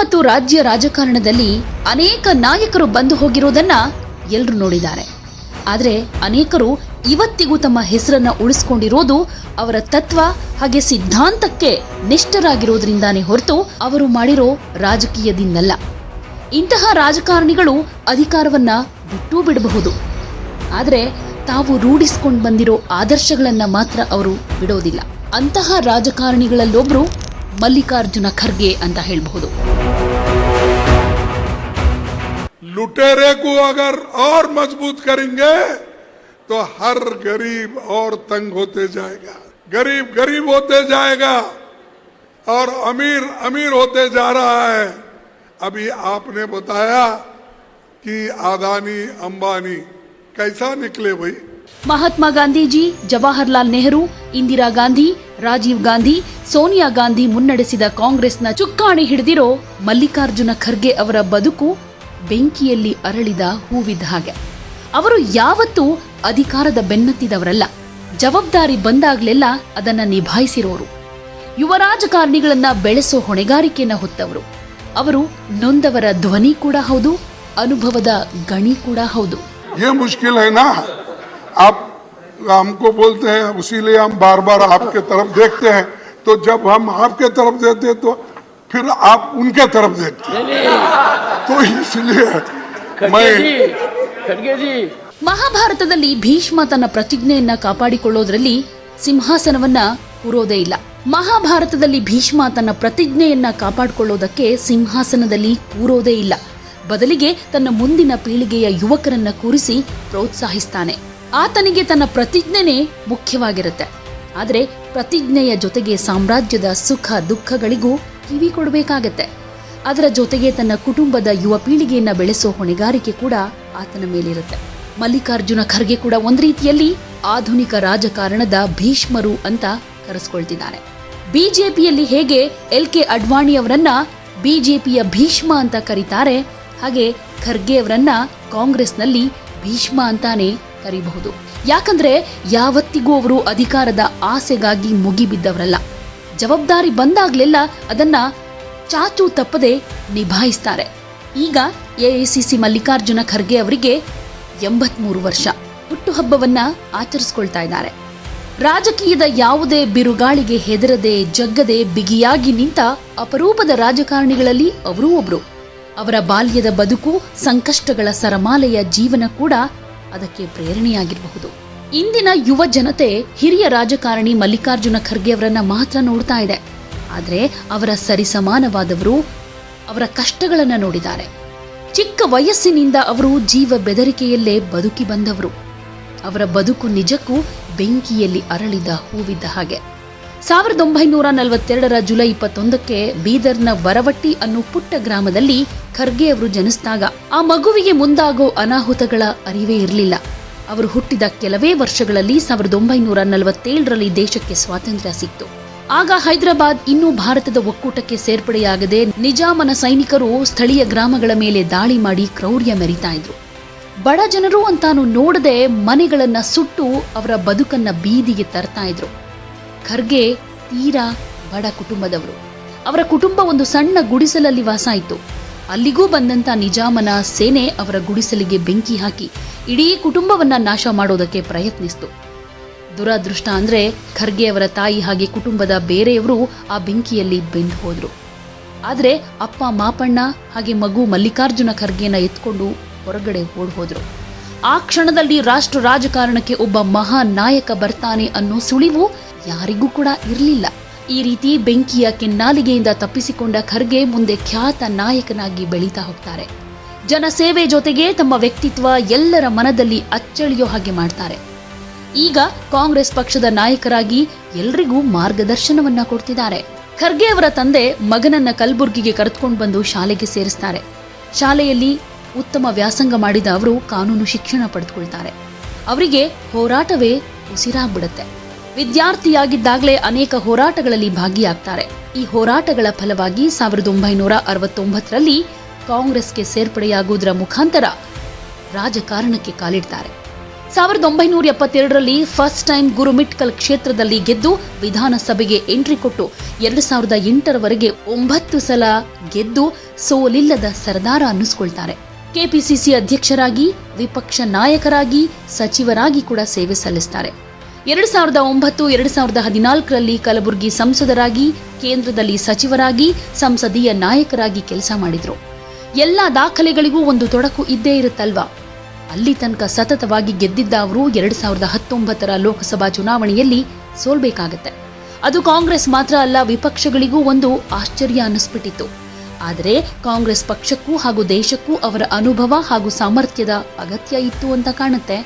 ಮತ್ತು ರಾಜ್ಯ ರಾಜಕಾರಣದಲ್ಲಿ ಅನೇಕ ನಾಯಕರು ಬಂದು ಹೋಗಿರೋದನ್ನ ಎಲ್ಲರೂ ನೋಡಿದ್ದಾರೆ. ಆದರೆ ಅನೇಕರು ಇವತ್ತಿಗೂ ತಮ್ಮ ಹೆಸರನ್ನ ಉಳಿಸಿಕೊಂಡಿರೋದು ಅವರ ತತ್ವ ಹಾಗೆ ಸಿದ್ಧಾಂತಕ್ಕೆ ನಿಷ್ಠರಾಗಿರೋದ್ರಿಂದಾನೇ ಹೊರತು ಅವರು ಮಾಡಿರೋ ರಾಜಕೀಯದಿಂದಲ್ಲ. ಇಂತಹ ರಾಜಕಾರಣಿಗಳು ಅಧಿಕಾರವನ್ನ ಬಿಟ್ಟೂ ಬಿಡಬಹುದು, ಆದರೆ ತಾವು ರೂಢಿಸಿಕೊಂಡು ಬಂದಿರೋ ಆದರ್ಶಗಳನ್ನ ಮಾತ್ರ ಅವರು ಬಿಡೋದಿಲ್ಲ. ಅಂತಹ ರಾಜಕಾರಣಿಗಳಲ್ಲೊಬ್ರು ಮಲ್ಲಿಕಾರ್ಜುನ ಖರ್ಗೆ ಅಂತ ಹೇಳಬಹುದು. लुटेरे को अगर और मजबूत करेंगे तो हर गरीब और तंग होते जाएगा, गरीब गरीब होते जाएगा और अमीर अमीर होते जा रहा है. अभी आपने बताया कि अदानी अंबानी कैसा निकले भाई. ಮಹಾತ್ಮ ಗಾಂಧೀಜಿ, ಜವಾಹರ್ಲಾಲ್ ನೆಹರು, ಇಂದಿರಾ ಗಾಂಧಿ, ರಾಜೀವ್ ಗಾಂಧಿ, ಸೋನಿಯಾ ಗಾಂಧಿ ಮುನ್ನಡೆಸಿದ ಕಾಂಗ್ರೆಸ್ನ ಚುಕ್ಕಾಣಿ ಹಿಡಿದಿರೋ ಮಲ್ಲಿಕಾರ್ಜುನ ಖರ್ಗೆ ಅವರ ಬದುಕು ಬೆಂಕಿಯಲ್ಲಿ ಅರಳಿದ ಹೂವಿದ್ದ ಹಾಗೆ. ಅವರು ಯಾವತ್ತೂ ಅಧಿಕಾರದ ಬೆನ್ನತ್ತಿದವರಲ್ಲ, ಜವಾಬ್ದಾರಿ ಬಂದಾಗ್ಲೆಲ್ಲ ಅದನ್ನ ನಿಭಾಯಿಸಿರೋರು. ಯುವ ರಾಜಕಾರಣಿಗಳನ್ನ ಬೆಳೆಸೋ ಹೊಣೆಗಾರಿಕೆಯನ್ನ ಹೊತ್ತವರು. ಅವರು ನೊಂದವರ ಧ್ವನಿ ಕೂಡ ಹೌದು, ಅನುಭವದ ಗಣಿ ಕೂಡ ಹೌದು. ये मुश्किल है ना, आप हमको बोलते हैं, इसीलिए हम बार बार आपके तरफ देखते हैं. तो जब हम आपके तरफ देते तो फिर आप उनके तरफ देखते हैं. तो इसलिए मैं ಮಹಾಭಾರತದಲ್ಲಿ ಭೀಷ್ಮ ತನ್ನ ಪ್ರತಿಜ್ಞೆಯನ್ನ ಕಾಪಾಡಿಕೊಳ್ಳೋದ್ರಲ್ಲಿ ಸಿಂಹಾಸನವನ್ನ ಕೂರೋದೇ ಇಲ್ಲ. ಮಹಾಭಾರತದಲ್ಲಿ ಭೀಷ್ಮ ತನ್ನ ಪ್ರತಿಜ್ಞೆಯನ್ನ ಕಾಪಾಡಿಕೊಳ್ಳೋದಕ್ಕೆ ಸಿಂಹಾಸನದಲ್ಲಿ ಕೂರೋದೇ ಇಲ್ಲ. ಬದಲಿಗೆ ತನ್ನ ಮುಂದಿನ ಪೀಳಿಗೆಯ ಯುವಕರನ್ನ ಕೂರಿಸಿ ಪ್ರೋತ್ಸಾಹಿಸ್ತಾನೆ. ಆತನಿಗೆ ತನ್ನ ಪ್ರತಿಜ್ಞೆನೇ ಮುಖ್ಯವಾಗಿರುತ್ತೆ. ಆದರೆ ಪ್ರತಿಜ್ಞೆಯ ಜೊತೆಗೆ ಸಾಮ್ರಾಜ್ಯದ ಸುಖ ದುಃಖಗಳಿಗೂ ಕಿವಿ ಕೊಡಬೇಕಾಗತ್ತೆ. ಅದರ ಜೊತೆಗೆ ತನ್ನ ಕುಟುಂಬದ ಯುವ ಪೀಳಿಗೆಯನ್ನ ಬೆಳೆಸೋ ಹೊಣೆಗಾರಿಕೆ ಕೂಡ ಆತನ ಮೇಲಿರುತ್ತೆ. ಮಲ್ಲಿಕಾರ್ಜುನ ಖರ್ಗೆ ಕೂಡ ಒಂದ್ ರೀತಿಯಲ್ಲಿ ಆಧುನಿಕ ರಾಜಕಾರಣದ ಭೀಷ್ಮರು ಅಂತ ಕರೆಸ್ಕೊಳ್ತಿದ್ದಾನೆ. ಬಿಜೆಪಿಯಲ್ಲಿ ಹೇಗೆ LK ಅಡ್ವಾಣಿ ಅವರನ್ನ ಬಿಜೆಪಿಯ ಭೀಷ್ಮ ಅಂತ ಕರೀತಾರೆ, ಹಾಗೆ ಖರ್ಗೆ ಅವರನ್ನ ಕಾಂಗ್ರೆಸ್ನಲ್ಲಿ ಭೀಷ್ಮ ಅಂತಾನೆ ಕರೀಬಹುದು. ಯಾಕಂದ್ರೆ ಯಾವತ್ತಿಗೂ ಅವರು ಅಧಿಕಾರದ ಆಸೆಗಾಗಿ ಮುಗಿಬಿದ್ದವರಲ್ಲ. ಜವಾಬ್ದಾರಿ ಬಂದಾಗ್ಲೆಲ್ಲ ಅದನ್ನ ಚಾಚೂ ತಪ್ಪದೆ ನಿಭಾಯಿಸ್ತಾರೆ. ಈಗ AICC ಮಲ್ಲಿಕಾರ್ಜುನ ಖರ್ಗೆ ಅವರಿಗೆ 83 ವರ್ಷ ಹುಟ್ಟುಹಬ್ಬವನ್ನ ಆಚರಿಸ್ಕೊಳ್ತಾ ಇದ್ದಾರೆ. ರಾಜಕೀಯದ ಯಾವುದೇ ಬಿರುಗಾಳಿಗೆ ಹೆದರದೆ ಜಗ್ಗದೆ ಬಿಗಿಯಾಗಿ ನಿಂತ ಅಪರೂಪದ ರಾಜಕಾರಣಿಗಳಲ್ಲಿ ಅವರೂ ಒಬ್ರು. ಅವರ ಬಾಲ್ಯದ ಬದುಕು, ಸಂಕಷ್ಟಗಳ ಸರಮಾಲೆಯ ಜೀವನ ಕೂಡ ಅದಕ್ಕೆ ಪ್ರೇರಣೆಯಾಗಿರಬಹುದು. ಇಂದಿನ ಯುವ ಜನತೆ ಹಿರಿಯ ರಾಜಕಾರಣಿ ಮಲ್ಲಿಕಾರ್ಜುನ ಖರ್ಗೆ ಅವರನ್ನ ಮಾತ್ರ ನೋಡ್ತಾ ಇದೆ. ಆದರೆ ಅವರ ಸರಿಸಮಾನವಾದವರು ಅವರ ಕಷ್ಟಗಳನ್ನ ನೋಡಿದ್ದಾರೆ. ಚಿಕ್ಕ ವಯಸ್ಸಿನಿಂದ ಅವರು ಜೀವ ಬೆದರಿಕೆಯಲ್ಲೇ ಬದುಕಿ ಬಂದವರು. ಅವರ ಬದುಕು ನಿಜಕ್ಕೂ ಬೆಂಕಿಯಲ್ಲಿ ಅರಳಿದ ಹೂವಿದ್ದ ಹಾಗೆ. 1942 ಜುಲೈ 21ಕ್ಕೆ ಬೀದರ್ನ ವರವಟ್ಟಿ ಅನ್ನೋ ಪುಟ್ಟ ಗ್ರಾಮದಲ್ಲಿ ಖರ್ಗೆ ಅವರು ಜನಿಸಿದಾಗ ಆ ಮಗುವಿಗೆ ಮುಂದಾಗೋ ಅನಾಹುತಗಳ ಅರಿವೇ ಇರಲಿಲ್ಲ. ಅವರು ಹುಟ್ಟಿದ ಕೆಲವೇ ವರ್ಷಗಳಲ್ಲಿ 1947ರಲ್ಲಿ ದೇಶಕ್ಕೆ ಸ್ವಾತಂತ್ರ್ಯ ಸಿಕ್ತು. ಆಗ ಹೈದರಾಬಾದ್ ಇನ್ನೂ ಭಾರತದ ಒಕ್ಕೂಟಕ್ಕೆ ಸೇರ್ಪಡೆಯಾಗದೆ ನಿಜಾಮನ ಸೈನಿಕರು ಸ್ಥಳೀಯ ಗ್ರಾಮಗಳ ಮೇಲೆ ದಾಳಿ ಮಾಡಿ ಕ್ರೌರ್ಯ ಮೆರಿತಾ ಇದ್ರು. ಬಡ ಜನರು ಅಂತಾನು ನೋಡದೆ ಮನೆಗಳನ್ನ ಸುಟ್ಟು ಅವರ ಬದುಕನ್ನ ಬೀದಿಗೆ ತರ್ತಾ ಇದ್ರು. ಖರ್ಗೆ ತೀರಾ ಬಡ ಕುಟುಂಬದವರು. ಅವರ ಕುಟುಂಬ ಒಂದು ಸಣ್ಣ ಗುಡಿಸಲಲ್ಲಿ ವಾಸ ಇತ್ತು. ಅಲ್ಲಿಗೂ ಬಂದಂತ ನಿಜಾಮನ ಸೇನೆ ಅವರ ಗುಡಿಸಲಿಗೆ ಬೆಂಕಿ ಹಾಕಿ ಇಡೀ ಕುಟುಂಬವನ್ನ ನಾಶ ಮಾಡೋದಕ್ಕೆ ಪ್ರಯತ್ನಿಸಿತು. ದುರಾದೃಷ್ಟ ಅಂದ್ರೆ ಖರ್ಗೆ ಅವರ ತಾಯಿ ಹಾಗೆ ಕುಟುಂಬದ ಬೇರೆಯವರು ಆ ಬೆಂಕಿಯಲ್ಲಿ ಬೆಂದು ಹೋದ್ರು. ಆದ್ರೆ ಅಪ್ಪ ಮಾಪಣ್ಣ ಹಾಗೆ ಮಗು ಮಲ್ಲಿಕಾರ್ಜುನ ಖರ್ಗೆನ ಎತ್ಕೊಂಡು ಹೊರಗಡೆ ಓಡ್ ಹೋದ್ರು. ಆ ಕ್ಷಣದಲ್ಲಿ ರಾಷ್ಟ್ರ ರಾಜಕಾರಣಕ್ಕೆ ಒಬ್ಬ ಮಹಾನ್ ನಾಯಕ ಬರ್ತಾನೆ ಅನ್ನೋ ಸುಳಿವು ಯಾರಿಗೂ ಕೂಡ ಇರಲಿಲ್ಲ. ಈ ರೀತಿ ಬೆಂಕಿಯ ಕೆನ್ನಾಲಿಗೆಯಿಂದ ತಪ್ಪಿಸಿಕೊಂಡ ಖರ್ಗೆ ಮುಂದೆ ಖ್ಯಾತ ನಾಯಕನಾಗಿ ಬೆಳೀತಾ ಹೋಗ್ತಾರೆ. ಜನಸೇವೆ ಜೊತೆಗೆ ತಮ್ಮ ವ್ಯಕ್ತಿತ್ವ ಎಲ್ಲರ ಮನದಲ್ಲಿ ಅಚ್ಚಳಿಯೋ ಹಾಗೆ ಮಾಡ್ತಾರೆ. ಈಗ ಕಾಂಗ್ರೆಸ್ ಪಕ್ಷದ ನಾಯಕರಾಗಿ ಎಲ್ರಿಗೂ ಮಾರ್ಗದರ್ಶನವನ್ನ ಕೊಡ್ತಿದ್ದಾರೆ. ಖರ್ಗೆ ಅವರ ತಂದೆ ಮಗನನ್ನ ಕಲಬುರ್ಗಿಗೆ ಕರೆದುಕೊಂಡು ಬಂದು ಶಾಲೆಗೆ ಸೇರಿಸ್ತಾರೆ. ಶಾಲೆಯಲ್ಲಿ ಉತ್ತಮ ವ್ಯಾಸಂಗ ಮಾಡಿದ ಅವರು ಕಾನೂನು ಶಿಕ್ಷಣ ಪಡೆದುಕೊಳ್ತಾರೆ. ಅವರಿಗೆ ಹೋರಾಟವೇ ಉಸಿರಾಗ್ಬಿಡುತ್ತೆ. ವಿದ್ಯಾರ್ಥಿಯಾಗಿದ್ದಾಗಲೇ ಅನೇಕ ಹೋರಾಟಗಳಲ್ಲಿ ಭಾಗಿಯಾಗ್ತಾರೆ. ಈ ಹೋರಾಟಗಳ ಫಲವಾಗಿ 1969ರಲ್ಲಿ ಕಾಂಗ್ರೆಸ್ಗೆ ಸೇರ್ಪಡೆಯಾಗುವುದರ ಮುಖಾಂತರ ರಾಜಕಾರಣಕ್ಕೆ ಕಾಲಿಡ್ತಾರೆ. 1972ರಲ್ಲಿ ಫಸ್ಟ್ ಟೈಮ್ ಗುರುಮಿಟ್ಕಲ್ ಕ್ಷೇತ್ರದಲ್ಲಿ ಗೆದ್ದು ವಿಧಾನಸಭೆಗೆ ಎಂಟ್ರಿ ಕೊಟ್ಟು 2008ರವರೆಗೆ 9 ಸಲ ಗೆದ್ದು ಸೋಲಿಲ್ಲದ ಸರ್ದಾರ ಅನ್ನಿಸ್ಕೊಳ್ತಾರೆ. ಕೆಪಿಸಿಸಿ ಅಧ್ಯಕ್ಷರಾಗಿ, ವಿಪಕ್ಷ ನಾಯಕರಾಗಿ, ಸಚಿವರಾಗಿ ಕೂಡ ಸೇವೆ ಸಲ್ಲಿಸ್ತಾರೆ. 2009-2014ರಲ್ಲಿ ಕಲಬುರಗಿ ಸಂಸದರಾಗಿ, ಕೇಂದ್ರದಲ್ಲಿ ಸಚಿವರಾಗಿ, ಸಂಸದೀಯ ನಾಯಕರಾಗಿ ಕೆಲಸ ಮಾಡಿದ್ರು. ಎಲ್ಲ ದಾಖಲೆಗಳಿಗೂ ಒಂದು ತೊಡಕು ಇದ್ದೇ ಇರುತ್ತಲ್ವಾ. ಅಲ್ಲಿ ತನಕ ಸತತವಾಗಿ ಗೆದ್ದಿದ್ದ ಅವರು 2019ರ ಲೋಕಸಭಾ ಚುನಾವಣೆಯಲ್ಲಿ ಸೋಲ್ಬೇಕಾಗತ್ತೆ. ಅದು ಕಾಂಗ್ರೆಸ್ ಮಾತ್ರ ಅಲ್ಲ, ವಿಪಕ್ಷಗಳಿಗೂ ಒಂದು ಆಶ್ಚರ್ಯ ಅನ್ನಿಸ್ಬಿಟ್ಟಿತ್ತು. ಆದರೆ ಕಾಂಗ್ರೆಸ್ ಪಕ್ಷಕ್ಕೂ ಹಾಗೂ ದೇಶಕ್ಕೂ ಅವರ ಅನುಭವ ಹಾಗೂ ಸಾಮರ್ಥ್ಯದ ಅಗತ್ಯ ಇತ್ತು ಅಂತ ಕಾಣುತ್ತೆ.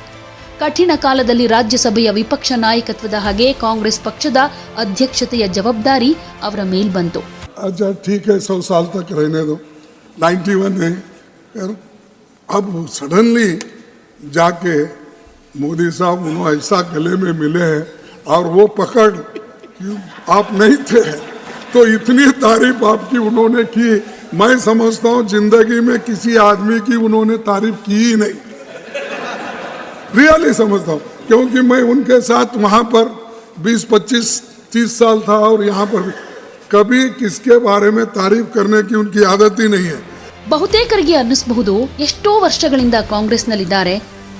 ಕಠಿಣ ಕಾಲದಲ್ಲಿ ರಾಜ್ಯಸಭೆಯ ವಿಪಕ್ಷ ನಾಯಕತ್ವದ ಹಾಗೆ ಕಾಂಗ್ರೆಸ್ ಪಕ್ಷದ ಅಧ್ಯಕ್ಷತೆಯ ಜವಾಬ್ದಾರಿ ಅವರ ಮೇಲ್ ಬಂತು. अच्छा ठीक है, 100 साल तक रहने दो, 91 है यार. अब सडनली जाके मोदी साहब उन्होंने ऐसा गले में मिले हैं और वो पकड़ आप नहीं थे तो इतनी तारीफ आपकी उन्होंने की, मैं समझता हूँ जिंदगी में किसी आदमी की उन्होंने तारीफ की ही नहीं, रियली समझता हूँ. क्योंकि मैं उनके साथ वहाँ पर 20, 25, 30 साल था और यहाँ पर कभी किसके बारे में तारीफ करने की उनकी आदत ही नहीं है. ಬಹುತೇಕರಿಗೆ ಅನ್ನಿಸಬಹುದು, ಎಷ್ಟೋ ವರ್ಷಗಳಿಂದ ಕಾಂಗ್ರೆಸ್ನಲ್ಲಿದ್ದಾರೆ,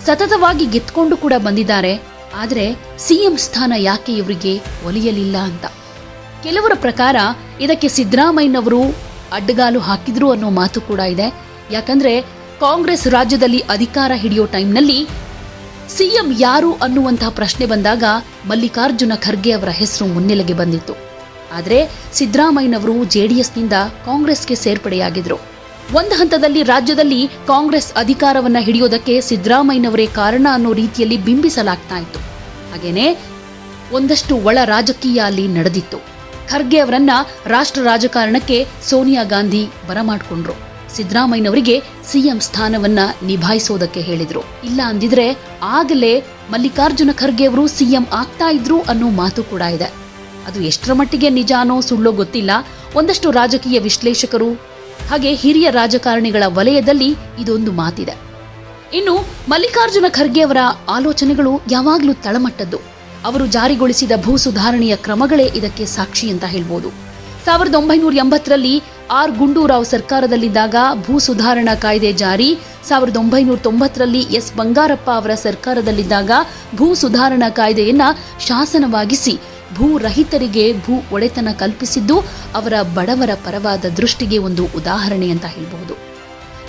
ಸತತವಾಗಿ ಗೆದ್ಕೊಂಡು ಕೂಡ ಬಂದಿದ್ದಾರೆ, ಆದರೆ ಸಿಎಂ ಸ್ಥಾನ ಯಾಕೆ ಇವರಿಗೆ ಒಲಿಯಲಿಲ್ಲ ಅಂತ. ಕೆಲವರ ಪ್ರಕಾರ ಇದಕ್ಕೆ ಸಿದ್ದರಾಮಯ್ಯನವರು ಅಡ್ಡಗಾಲು ಹಾಕಿದ್ರು ಅನ್ನೋ ಮಾತು ಕೂಡ ಇದೆ. ಯಾಕಂದ್ರೆ ಕಾಂಗ್ರೆಸ್ ರಾಜ್ಯದಲ್ಲಿ ಅಧಿಕಾರ ಹಿಡಿಯೋ ಟೈಮ್ನಲ್ಲಿ ಸಿಎಂ ಯಾರು ಅನ್ನುವಂತಹ ಪ್ರಶ್ನೆ ಬಂದಾಗ ಮಲ್ಲಿಕಾರ್ಜುನ ಖರ್ಗೆ ಅವರ ಹೆಸರು ಮುನ್ನೆಲೆಗೆ ಬಂದಿತ್ತು. ಆದರೆ ಸಿದ್ದರಾಮಯ್ಯನವರು ಜೆಡಿಎಸ್ನಿಂದ ಕಾಂಗ್ರೆಸ್ಗೆ ಸೇರ್ಪಡೆಯಾಗಿದ್ರು. ಒಂದು ಹಂತದಲ್ಲಿ ರಾಜ್ಯದಲ್ಲಿ ಕಾಂಗ್ರೆಸ್ ಅಧಿಕಾರವನ್ನ ಹಿಡಿಯೋದಕ್ಕೆ ಸಿದ್ದರಾಮಯ್ಯನವರೇ ಕಾರಣ ಅನ್ನೋ ರೀತಿಯಲ್ಲಿ ಬಿಂಬಿಸಲಾಗ್ತಾ ಇತ್ತು. ಹಾಗೇನೆ ಒಂದಷ್ಟು ಒಳ ರಾಜಕೀಯ ಅಲ್ಲಿ ನಡೆದಿತ್ತು. ಖರ್ಗೆ ಅವರನ್ನ ರಾಷ್ಟ್ರ ರಾಜಕಾರಣಕ್ಕೆ ಸೋನಿಯಾ ಗಾಂಧಿ ಬರಮಾಡ್ಕೊಂಡ್ರು. ಸಿದ್ದರಾಮಯ್ಯನವರಿಗೆ ಸಿಎಂ ಸ್ಥಾನವನ್ನ ನಿಭಾಯಿಸೋದಕ್ಕೆ ಹೇಳಿದ್ರು. ಇಲ್ಲ ಅಂದಿದ್ರೆ ಆಗಲೇ ಮಲ್ಲಿಕಾರ್ಜುನ ಖರ್ಗೆ ಅವರು ಸಿಎಂ ಆಗ್ತಾ ಇದ್ರು ಅನ್ನೋ ಮಾತು ಕೂಡ ಇದೆ. ಅದು ಎಷ್ಟರ ಮಟ್ಟಿಗೆ ನಿಜಾನೋ ಸುಳ್ಳೋ ಗೊತ್ತಿಲ್ಲ. ಒಂದಷ್ಟು ರಾಜಕೀಯ ವಿಶ್ಲೇಷಕರು ಹಾಗೆ ಹಿರಿಯ ರಾಜಕಾರಣಿಗಳ ವಲಯದಲ್ಲಿ ಇದೊಂದು ಮಾತಿದೆ. ಇನ್ನು ಮಲ್ಲಿಕಾರ್ಜುನ ಖರ್ಗೆ ಅವರ ಆಲೋಚನೆಗಳು ಯಾವಾಗಲೂ ತಳಮಟ್ಟದ್ದು. ಅವರು ಜಾರಿಗೊಳಿಸಿದ ಭೂ ಸುಧಾರಣೆಯ ಕ್ರಮಗಳೇ ಇದಕ್ಕೆ ಸಾಕ್ಷಿ ಅಂತ ಹೇಳ್ಬೋದು. 1980ರಲ್ಲಿ ಆರ್ ಗುಂಡೂರಾವ್ ಸರ್ಕಾರದಲ್ಲಿದ್ದಾಗ ಭೂ ಸುಧಾರಣಾ ಕಾಯ್ದೆ ಜಾರಿ, 1990ರಲ್ಲಿ ಎಸ್ ಬಂಗಾರಪ್ಪ ಅವರ ಸರ್ಕಾರದಲ್ಲಿದ್ದಾಗ ಭೂ ಸುಧಾರಣಾ ಕಾಯ್ದೆಯನ್ನ ಶಾಸನವಾಗಿಸಿ ಭೂ ರಹಿತರಿಗೆ ಭೂ ಒಡೆತನ ಕಲ್ಪಿಸಿದ್ದು ಅವರ ಬಡವರ ಪರವಾದ ದೃಷ್ಟಿಗೆ ಒಂದು ಉದಾಹರಣೆ ಅಂತ ಹೇಳಬಹುದು.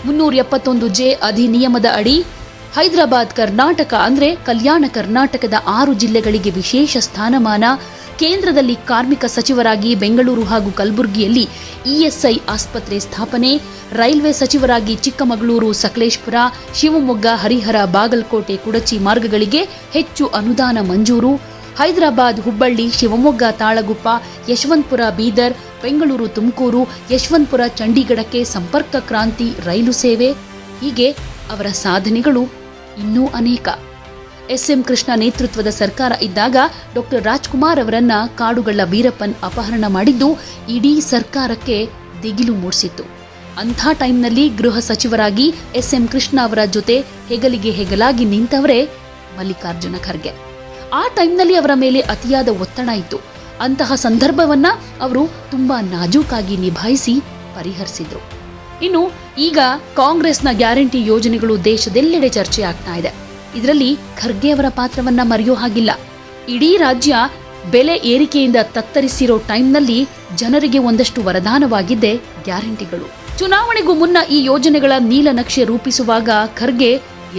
371 ಅಧಿನಿಯಮದ ಅಡಿ ಹೈದರಾಬಾದ್ ಕರ್ನಾಟಕ ಅಂದ್ರೆ ಕಲ್ಯಾಣ ಕರ್ನಾಟಕದ 6 ಜಿಲ್ಲೆಗಳಿಗೆ ವಿಶೇಷ ಸ್ಥಾನಮಾನ, ಕೇಂದ್ರದಲ್ಲಿ ಕಾರ್ಮಿಕ ಸಚಿವರಾಗಿ ಬೆಂಗಳೂರು ಹಾಗೂ ಕಲಬುರಗಿಯಲ್ಲಿ ಇಎಸ್ಐ ಆಸ್ಪತ್ರೆ ಸ್ಥಾಪನೆ, ರೈಲ್ವೆ ಸಚಿವರಾಗಿ ಚಿಕ್ಕಮಗಳೂರು, ಸಕಲೇಶಪುರ, ಶಿವಮೊಗ್ಗ, ಹರಿಹರ, ಬಾಗಲಕೋಟೆ, ಕುಡಚಿ ಮಾರ್ಗಗಳಿಗೆ ಹೆಚ್ಚು ಅನುದಾನ ಮಂಜೂರು, ಹೈದರಾಬಾದ್, ಹುಬ್ಬಳ್ಳಿ, ಶಿವಮೊಗ್ಗ, ತಾಳಗುಪ್ಪ, ಯಶವಂತಪುರ, ಬೀದರ್, ಬೆಂಗಳೂರು, ತುಮಕೂರು, ಯಶವಂತಪುರ, ಚಂಡೀಗಢಕ್ಕೆ ಸಂಪರ್ಕ ಕ್ರಾಂತಿ ರೈಲು ಸೇವೆ. ಹೀಗೆ ಅವರ ಸಾಧನೆಗಳು ಇನ್ನೂ ಅನೇಕ. ಎಸ್ಎಂ ಕೃಷ್ಣ ನೇತೃತ್ವದ ಸರ್ಕಾರ ಇದ್ದಾಗ ಡಾಕ್ಟರ್ ರಾಜ್ಕುಮಾರ್ ಅವರನ್ನ ಕಾಡುಗಳ್ಳ ವೀರಪ್ಪನ್ ಅಪಹರಣ ಮಾಡಿದ್ದು ಇಡೀ ಸರ್ಕಾರಕ್ಕೆ ದಿಗಿಲು ಮೂಡಿಸಿತ್ತು. ಅಂಥ ಟೈಮ್ನಲ್ಲಿ ಗೃಹ ಸಚಿವರಾಗಿ ಎಸ್ಎಂ ಕೃಷ್ಣ ಅವರ ಜೊತೆ ಹೆಗಲಿಗೆ ಹೆಗಲಾಗಿ ನಿಂತವರೇ ಮಲ್ಲಿಕಾರ್ಜುನ ಖರ್ಗೆ. ಆ ಟೈಮ್ನಲ್ಲಿ ಅವರ ಮೇಲೆ ಅತಿಯಾದ ಒತ್ತಡ ಇತ್ತು. ಅಂತಹ ಸಂದರ್ಭವನ್ನ ಅವರು ತುಂಬಾ ನಾಜೂಕಾಗಿ ನಿಭಾಯಿಸಿ ಪರಿಹರಿಸಿದ್ರು. ಇನ್ನು ಈಗ ಕಾಂಗ್ರೆಸ್ನ ಗ್ಯಾರಂಟಿ ಯೋಜನೆಗಳು ದೇಶದೆಲ್ಲೆಡೆ ಚರ್ಚೆ ಆಗ್ತಾ ಇದೆ. ಇದರಲ್ಲಿ ಖರ್ಗೆ ಅವರ ಪಾತ್ರವನ್ನ ಮರೆಯೋ ಹಾಗಿಲ್ಲ. ಇಡೀ ರಾಜ್ಯ ಬೆಲೆ ಏರಿಕೆಯಿಂದ ತತ್ತರಿಸಿರೋ ಟೈಮ್ನಲ್ಲಿ ಜನರಿಗೆ ಒಂದಷ್ಟು ವರದಾನವಾಗಿದ್ದೆ ಗ್ಯಾರಂಟಿಗಳು. ಚುನಾವಣೆಗೂ ಮುನ್ನ ಈ ಯೋಜನೆಗಳ ನೀಲನಕ್ಷೆ ರೂಪಿಸುವಾಗ ಖರ್ಗೆ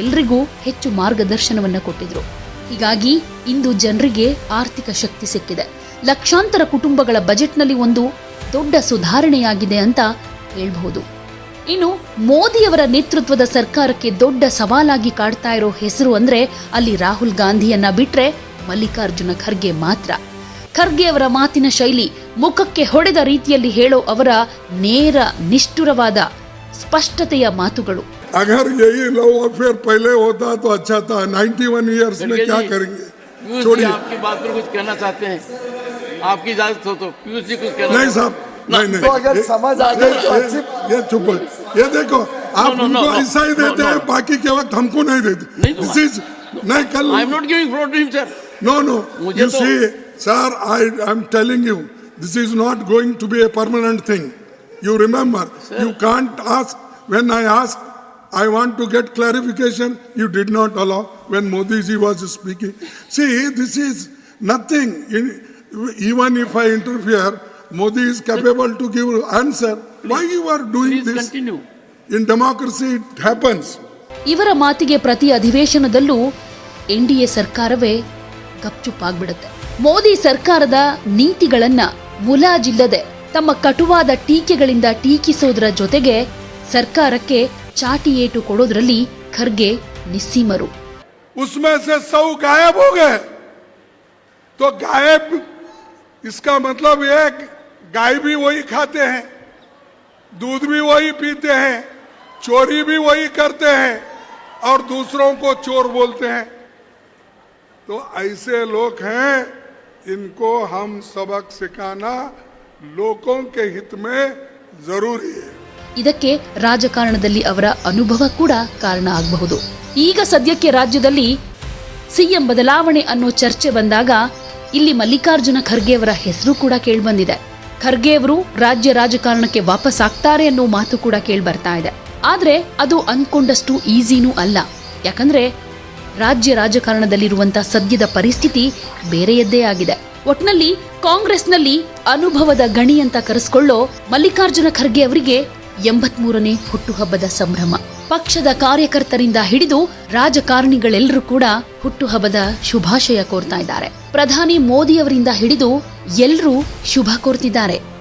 ಎಲ್ರಿಗೂ ಹೆಚ್ಚು ಮಾರ್ಗದರ್ಶನವನ್ನ ಕೊಟ್ಟಿದ್ರು. ಹೀಗಾಗಿ ಇಂದು ಜನರಿಗೆ ಆರ್ಥಿಕ ಶಕ್ತಿ ಸಿಕ್ಕಿದೆ. ಲಕ್ಷಾಂತರ ಕುಟುಂಬಗಳ ಬಜೆಟ್ನಲ್ಲಿ ಒಂದು ದೊಡ್ಡ ಸುಧಾರಣೆಯಾಗಿದೆ ಅಂತ ಹೇಳ್ಬಹುದು. ಇನ್ನು ಮೋದಿಯವರ ನೇತೃತ್ವದ ಸರ್ಕಾರಕ್ಕೆ ದೊಡ್ಡ ಸವಾಲಾಗಿ ಕಾಡ್ತಾ ಇರೋ ಹೆಸರು ಅಂದ್ರೆ ಅಲ್ಲಿ ರಾಹುಲ್ ಗಾಂಧಿಯನ್ನ ಬಿಟ್ರೆ ಮಲ್ಲಿಕಾರ್ಜುನ ಖರ್ಗೆ ಮಾತ್ರ. ಖರ್ಗೆ ಅವರ ಮಾತಿನ ಶೈಲಿ, ಮುಖಕ್ಕೆ ಹೊಡೆದ ರೀತಿಯಲ್ಲಿ ಹೇಳೋ ಅವರ ನೇರ ನಿಷ್ಠುರವಾದ ಸ್ಪಷ್ಟತೆಯ ಮಾತುಗಳು. अगर यही लव अफेयर पहले होता तो अच्छा था. 91 ईयर्स में क्या करेंगे? छोड़िए, आपकी बात पर कुछ कहना चाहते हैं, आपकी इजाजत हो तो पीयूष जी कुछ कहना. नहीं साहब, नहीं तो अगर समझ आ जाए तो अच्छी. ये चुप, ये देखो आप उनको ऐसा ही देते हैं, बाकी के वक्त हमको नहीं देते. दिस इज नहीं कल I am not giving floor to him sir. No. मुझे You तो- see, sir, I'm telling you, this is not going to be a permanent thing. You remember, you can't ask. When I asked, I want to get clarification. You did not allow when Modi ji was speaking. See, this is nothing. Even if I interfere, Modi is capable to give answer. Why you are doing Please this? continue. In democracy, it happens. ಇವರ ಮಾತಿಗೆ ಪ್ರತಿ ಅಧಿವೇಶನದಲ್ಲೂ NDA ಸರ್ಕಾರವೇ ಗಪ್ಚುಪ್ಪಾಗ್ಬಿಡುತ್ತೆ. ಮೋದಿ ಸರ್ಕಾರದ ನೀತಿಗಳನ್ನ ಮುಲಾಜಿಲ್ಲದೆ ತಮ್ಮ ಕಟುವಾದ ಟೀಕೆಗಳಿಂದ ಟೀಕಿಸೋದ್ರ ಜೊತೆಗೆ ಸರ್ಕಾರಕ್ಕೆ ಚಾಟಿ ಏಟು ಕೊಡೋದ್ರಲ್ಲಿ ಖರ್ಗೆ ನಿಸ್ಸೀಮರು. उसमें से 100 गायब हो गए तो गायब इसका मतलब ये गाय भी वही खाते हैं, दूध भी वही पीते हैं, चोरी भी वही करते हैं और दूसरों को चोर बोलते हैं. तो ऐसे लोग हैं, इनको हम सबक सिखाना लोगों के हित में जरूरी है. ಇದಕ್ಕೆ ರಾಜಕಾರಣದಲ್ಲಿ ಅವರ ಅನುಭವ ಕೂಡ ಕಾರಣ ಆಗಬಹುದು. ಈಗ ಸದ್ಯಕ್ಕೆ ರಾಜ್ಯದಲ್ಲಿ ಸಿಎಂ ಬದಲಾವಣೆ ಅನ್ನೋ ಚರ್ಚೆ ಬಂದಾಗ ಇಲ್ಲಿ ಮಲ್ಲಿಕಾರ್ಜುನ ಖರ್ಗೆ ಅವರ ಹೆಸರು ಕೂಡ ಕೇಳಿಬಂದಿದೆ. ಖರ್ಗೆ ಅವರು ರಾಜ್ಯ ರಾಜಕಾರಣಕ್ಕೆ ವಾಪಸ್ ಆಗ್ತಾರೆ ಅನ್ನೋ ಮಾತು ಕೂಡ ಕೇಳಿಬರ್ತಾ ಇದೆ. ಆದ್ರೆ ಅದು ಅಂದ್ಕೊಂಡಷ್ಟು ಈಸಿನೂ ಅಲ್ಲ. ಯಾಕಂದ್ರೆ ರಾಜ್ಯ ರಾಜಕಾರಣದಲ್ಲಿರುವಂತ ಸದ್ಯದ ಪರಿಸ್ಥಿತಿ ಬೇರೆಯದ್ದೇ ಆಗಿದೆ. ಒಟ್ನಲ್ಲಿ ಕಾಂಗ್ರೆಸ್ನಲ್ಲಿ ಅನುಭವದ ಗಣಿ ಅಂತ ಕರೆಸ್ಕೊಳ್ಳೋ ಮಲ್ಲಿಕಾರ್ಜುನ ಖರ್ಗೆ ಅವರಿಗೆ 83ನೇ ಹುಟ್ಟುಹಬ್ಬದ ಸಂಭ್ರಮ. ಪಕ್ಷದ ಕಾರ್ಯಕರ್ತರಿಂದ ಹಿಡಿದು ರಾಜಕಾರಣಿಗಳೆಲ್ಲರೂ ಕೂಡ ಹುಟ್ಟುಹಬ್ಬದ ಶುಭಾಶಯ ಕೋರ್ತಾ ಇದ್ದಾರೆ. ಪ್ರಧಾನಿ ಮೋದಿ ಅವರಿಂದ ಹಿಡಿದು ಎಲ್ಲರೂ ಶುಭ ಕೋರ್ತಿದ್ದಾರೆ.